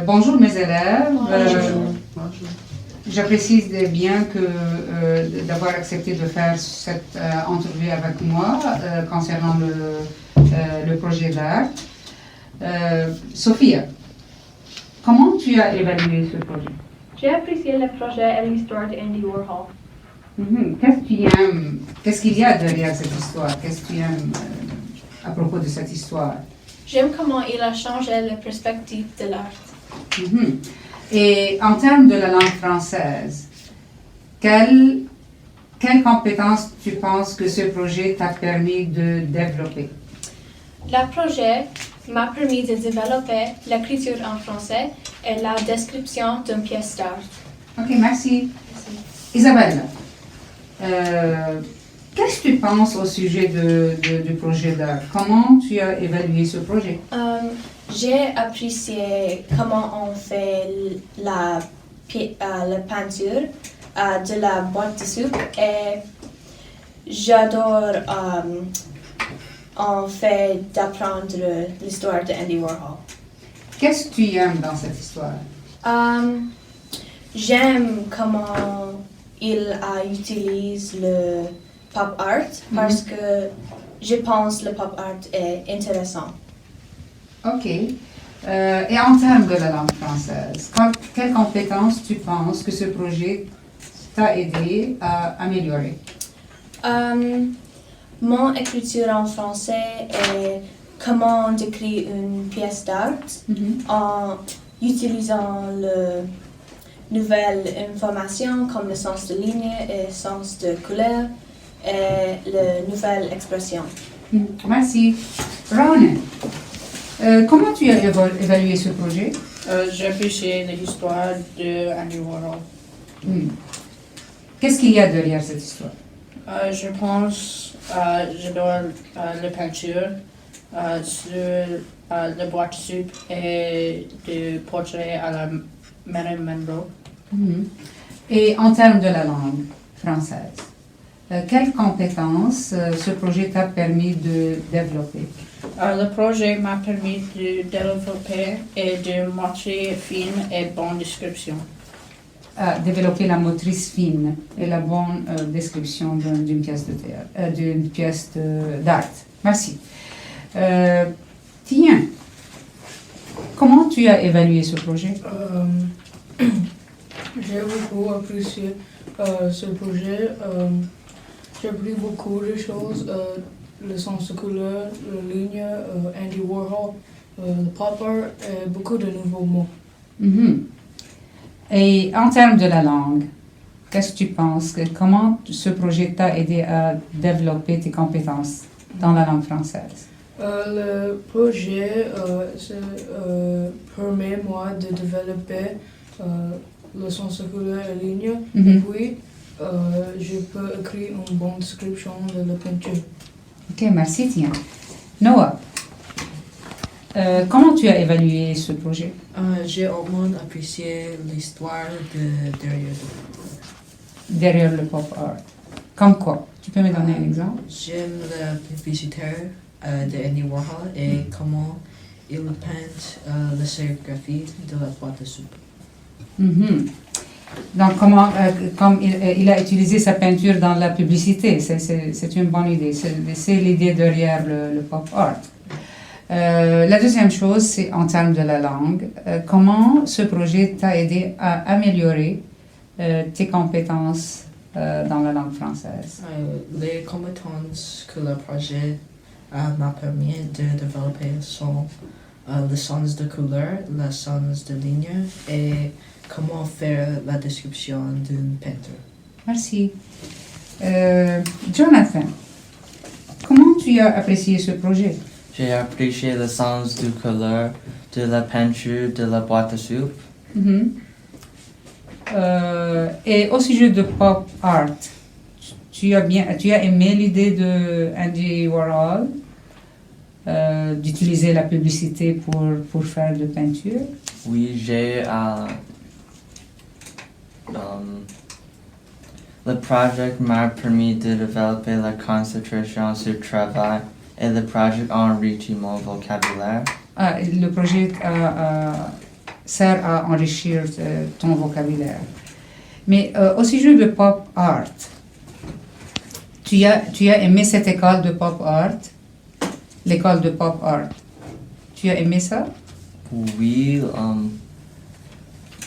Bonjour mes élèves. Bonjour. J'apprécie bien d'avoir accepté de faire cette entrevue avec moi concernant le projet d'art. Sophia, comment tu as évalué ce projet? J'ai apprécié le projet et l'histoire d'Andy Warhol. Qu'est-ce que tu aimes? Qu'est-ce qu'il y a derrière cette histoire? Qu'est-ce que tu aimes à propos de cette histoire? J'aime comment il a changé la perspective de l'art. Et en termes de la langue française, quelles compétences tu penses que ce projet t'a permis de développer? Le projet m'a permis de développer l'écriture en français et la description d'une pièce d'art. Ok, merci. Isabelle, qu'est-ce que tu penses au sujet du projet d'art? Comment tu as évalué ce projet? J'ai apprécié comment on fait la peinture de la boîte de soupe et j'adore en fait d'apprendre l'histoire de Andy Warhol. Qu'est-ce que tu aimes dans cette histoire? J'aime comment il utilise le pop art parce que je pense que le pop art est intéressant. Ok. Et en termes de la langue française, quelles compétences tu penses que ce projet t'a aidé à améliorer? Mon écriture en français est comment décrire une pièce d'art en utilisant le nouvelles informations comme le sens de ligne et le sens de couleur et les nouvelles expressions. Merci. Ronan, comment tu as évalué ce projet? J'ai apprécié l'histoire de Andy Warhol. Qu'est-ce qu'il y a derrière cette histoire? Je pense, j'adore la peinture sur la boîte de soupe et le portrait à la Marilyn Monroe. Et en termes de la langue française, quelles compétences ce projet t'a permis de développer? Le projet m'a permis de développer et de montrer fine et bonne description. Développer la motrice fine et la bonne description d'une pièce de théâtre, d'une pièce d'art. Merci. Tiens, comment tu as évalué ce projet? J'ai beaucoup apprécié ce projet. J'ai appris beaucoup de choses, le sens de couleur, la ligne, Andy Warhol, le pop art et beaucoup de nouveaux mots. Et en termes de la langue, qu'est-ce que tu penses? Comment ce projet t'a aidé à développer tes compétences dans la langue française? Le projet permet moi de développer le sens de couleur et ligne. Et puis, je peux écrire une bonne description de la peinture. Ok, merci, tiens. Noah, comment tu as évalué ce projet? J'ai au moins apprécié l'histoire Derrière le pop art. Comme quoi? Tu peux me donner un exemple? J'aime la publicité de Andy Warhol et comment il peint la sérigraphie de la boîte de soupe. Donc, comme il a utilisé sa peinture dans la publicité, c'est une bonne idée. C'est l'idée derrière le pop art. La deuxième chose, c'est en termes de la langue. Comment ce projet t'a aidé à améliorer tes compétences dans la langue française? Les compétences que le projet m'a permis de développer sont le sens de couleur, le sens de ligne et comment faire la description d'une peinture. Merci. Jonathan, comment tu as apprécié ce projet? J'ai apprécié le sens de couleur de la peinture de la boîte de soupe. Et au sujet de pop art, tu as aimé l'idée de Andy Warhol d'utiliser la publicité pour faire de peinture? Oui, le projet m'a permis de développer la concentration sur le travail et le projet a enrichi mon vocabulaire. Le projet sert à enrichir ton vocabulaire. Mais au sujet de pop art, tu as aimé cette école de pop art? L'école de pop art. Tu as aimé ça? Oui,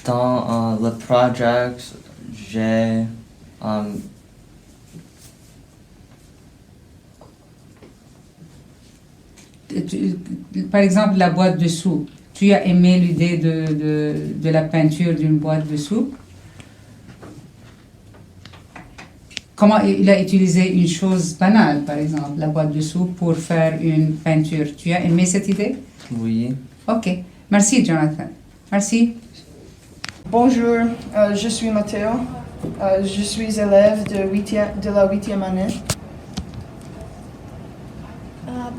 dans le project, j'ai par exemple, la boîte de soupe. Tu as aimé l'idée de la peinture d'une boîte de soupe? Comment il a utilisé une chose banale, par exemple, la boîte de soupe, pour faire une peinture. Tu as aimé cette idée? oui. Ok. Merci, Jonathan. Merci. Bonjour, je suis Matteo. Je suis élève de la 8e année.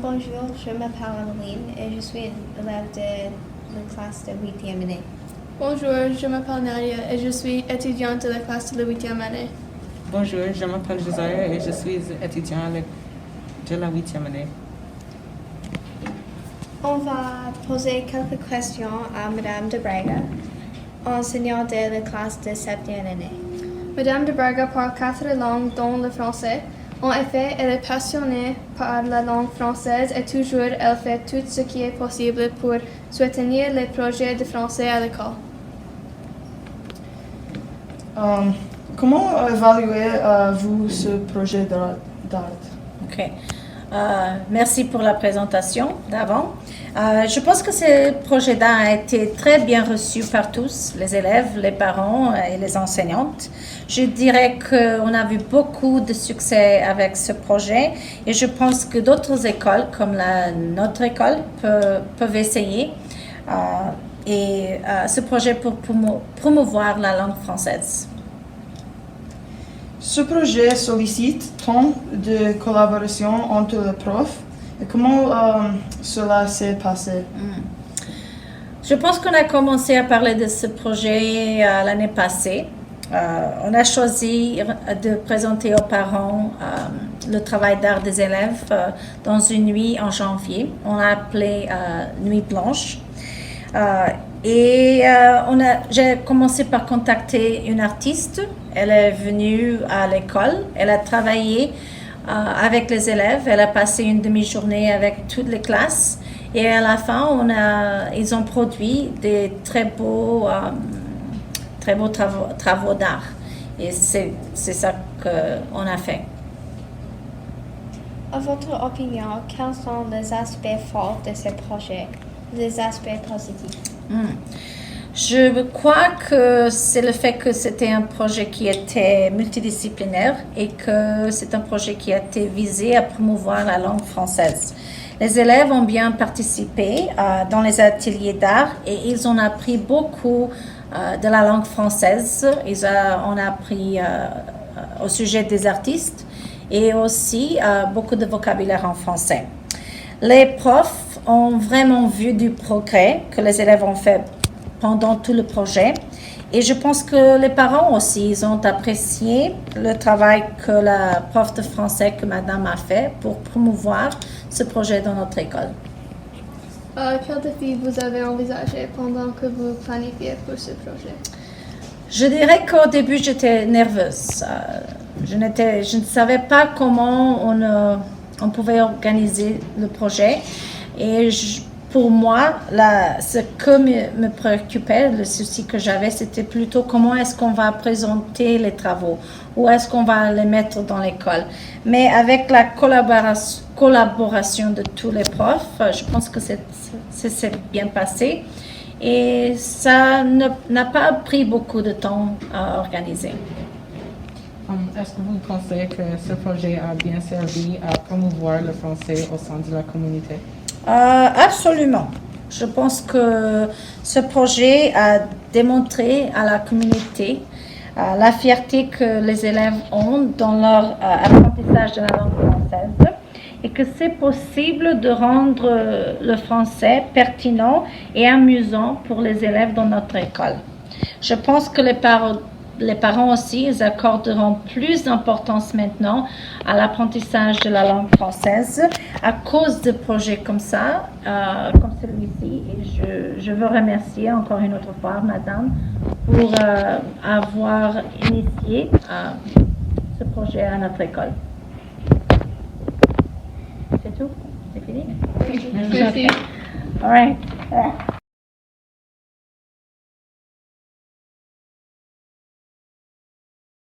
Bonjour, je m'appelle Ameline et je suis élève de la classe de 8e année. Bonjour, je m'appelle Nadia et je suis étudiante de la classe de la 8e année. Bonjour, je m'appelle Josiah et je suis étudiant de la 8e année. On va poser quelques questions à Madame de Braga, enseignante de la classe de 7e année. Madame de Braga parle 4 langues dont le français. En effet, elle est passionnée par la langue française et toujours elle fait tout ce qui est possible pour soutenir les projets de français à l'école. Comment évaluez-vous ce projet d'art? Ok. Merci pour la présentation d'avant. Je pense que ce projet d'art a été très bien reçu par tous, les élèves, les parents et les enseignantes. Je dirais qu'on a vu beaucoup de succès avec ce projet et je pense que d'autres écoles, comme notre école, peuvent essayer ce projet pour promouvoir la langue française. Ce projet sollicite tant de collaboration entre les profs. Et comment cela s'est passé? Je pense qu'on a commencé à parler de ce projet l'année passée. On a choisi de présenter aux parents le travail d'art des élèves dans une nuit en janvier. On l'a appelé Nuit Blanche. J'ai commencé par contacter une artiste. Elle est venue à l'école. Elle a travaillé avec les élèves. Elle a passé une demi-journée avec toutes les classes. Et à la fin, ils ont produit des très beaux travaux d'art. Et c'est ça qu'on a fait. À votre opinion, quels sont les aspects forts de ce projet, les aspects positifs? Je crois que c'est le fait que c'était un projet qui était multidisciplinaire et que c'est un projet qui a été visé à promouvoir la langue française. Les élèves ont bien participé dans les ateliers d'art et ils ont appris beaucoup de la langue française. On a appris au sujet des artistes et aussi beaucoup de vocabulaire en français. Les profs ont vraiment vu du progrès que les élèves ont fait pendant tout le projet. Et je pense que les parents aussi, ils ont apprécié le travail que la prof de français, que madame a fait pour promouvoir ce projet dans notre école. Quel défi vous avez envisagé pendant que vous planifiez pour ce projet? Je dirais qu'au début, j'étais nerveuse. Je ne savais pas comment on pouvait organiser le projet. Et pour moi, ce que me préoccupait, le souci que j'avais, c'était plutôt comment est-ce qu'on va présenter les travaux, où est-ce qu'on va les mettre dans l'école. Mais avec la collaboration de tous les profs, je pense que c'est bien passé et ça n'a pas pris beaucoup de temps à organiser. Est-ce que vous pensez que ce projet a bien servi à promouvoir le français au sein de la communauté? Absolument. Je pense que ce projet a démontré à la communauté la fierté que les élèves ont dans leur apprentissage de la langue française et que c'est possible de rendre le français pertinent et amusant pour les élèves dans notre école. Je pense que les les parents aussi, ils accorderont plus d'importance maintenant à l'apprentissage de la langue française à cause de projets comme ça, comme celui-ci. Et je veux remercier encore une autre fois, Madame, pour avoir initié ce projet à notre école. C'est tout? C'est fini? Merci. All right.